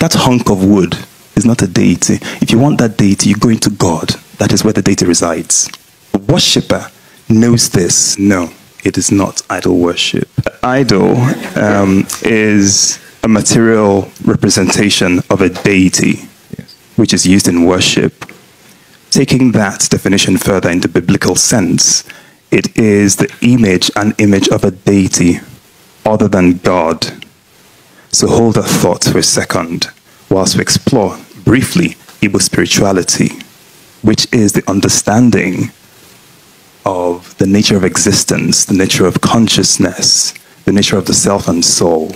That hunk of wood is not a deity. If you want that deity, you go into God. That is where the deity resides. The worshipper knows this. No, it is not idol worship. Idol is a material representation of a deity, which is used in worship. Taking that definition further in the biblical sense, it is the image and image of a deity other than God. So hold that thought for a second whilst we explore briefly IGBO spirituality, which is the understanding of the nature of existence, the nature of consciousness, the nature of the self and soul.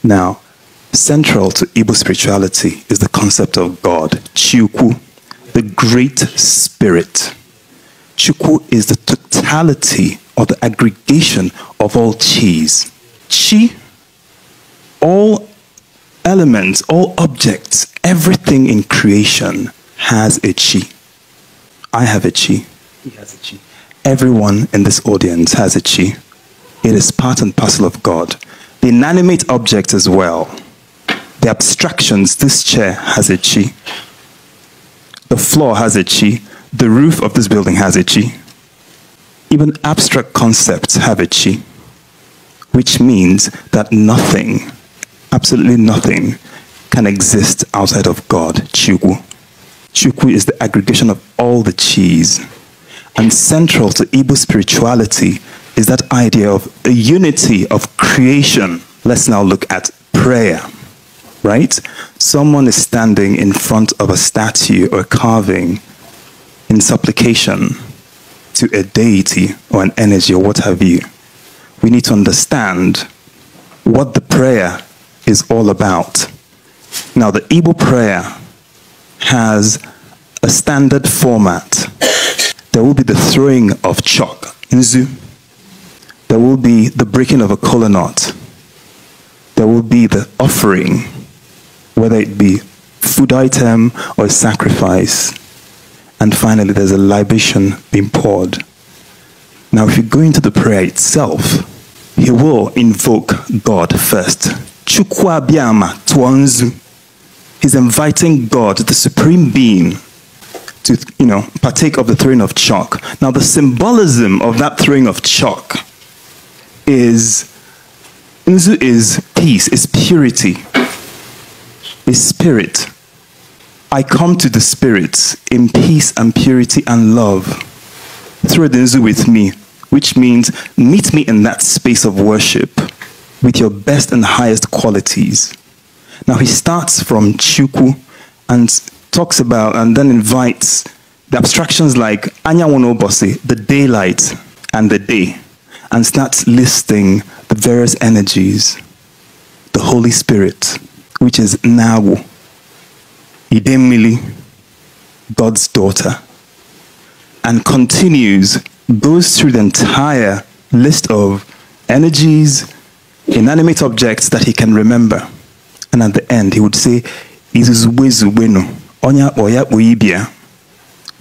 Now, central to IGBO spirituality is the concept of God, Chukwu, the Great Spirit. Chukwu is the totality or the aggregation of all Chis. Chi, all elements, all objects, everything in creation has a Chi. I have a Chi. He has a Chi. Everyone in this audience has a Chi. It is part and parcel of God. The inanimate objects as well. The abstractions, this chair has a Chi. The floor has a Chi. The roof of this building has a Chi. Even abstract concepts have a Chi. Which means that nothing, absolutely nothing, can exist outside of God, Chukwu. Chukwu is the aggregation of all the Chis. And central to IGBO spirituality is that idea of a unity of creation. Let's now look at prayer, right? Someone is standing in front of a statue or carving in supplication to a deity or an energy or what have you. We need to understand what the prayer is all about. Now, the IGBO prayer has a standard format. There will be the throwing of chalk, nzu. There will be the breaking of a kola nut. There will be the offering, whether it be food item or a sacrifice. And finally, there's a libation being poured. Now, if you go into the prayer itself, he will invoke God first. Chukwu abịama tụọ. He's inviting God, the supreme being, to partake of the throwing of chalk. Now, the symbolism of that throwing of chalk is peace, is purity, is spirit. I come to the spirit in peace and purity and love. Throw the nzu with me, which means meet me in that space of worship with your best and highest qualities. Now he starts from Chukwu and talks about and then invites the abstractions like Anyanwu Bosi, the daylight and the day, and starts listing the various energies. The Holy Spirit, which is Nawu, Idemili, God's daughter, and continues, goes through the entire list of energies, inanimate objects that he can remember. And at the end, he would say,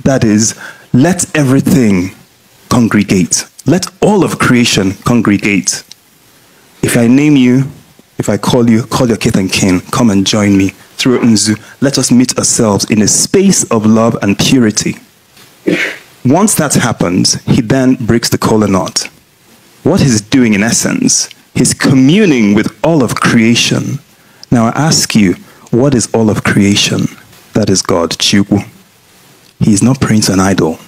that is, let everything congregate. Let all of creation congregate. If I name you, if I call you, call your kith and kin, come and join me through Nzu. Let us meet ourselves in a space of love and purity. Once that happens, he then breaks the kola nut. What he's doing in essence, he's communing with all of creation. Now I ask you, what is all of creation? That is God, Chukwu. He is not praying to an idol.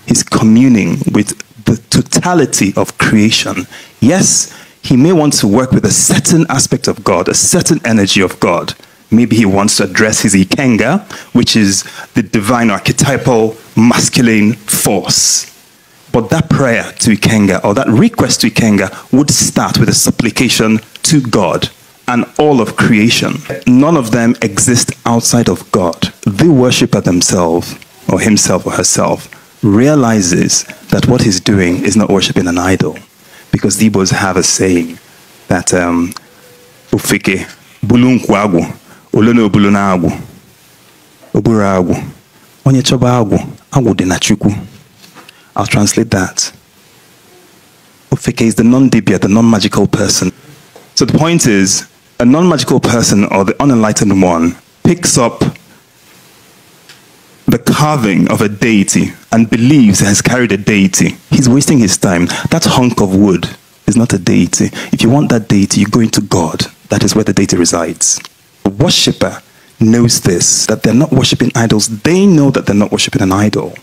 He's communing with the totality of creation. Yes, he may want to work with a certain aspect of God, a certain energy of God. Maybe he wants to address his Ikenga, which is the divine archetypal masculine force. But that prayer to Ikenga, or that request to Ikenga, would start with a supplication to God and all of creation. None of them exist outside of God. The worshipper themselves, or himself or herself, realizes that what he's doing is not worshiping an idol. Because the Igbos have a saying that Ufike bulunkwagu olono bulunagu oburagu onye choba agu agu de na Chukwu. I'll translate that. Ufike is the non-dibia, the non-magical person. So the point is, A non-magical person or the unenlightened one picks up the carving of a deity and believes he has carried a deity. He's wasting his time. That hunk of wood is not a deity. If you want that deity, you go into God. That is where the deity resides. The worshipper knows this, that they're not worshipping idols. They know that they're not worshipping an idol.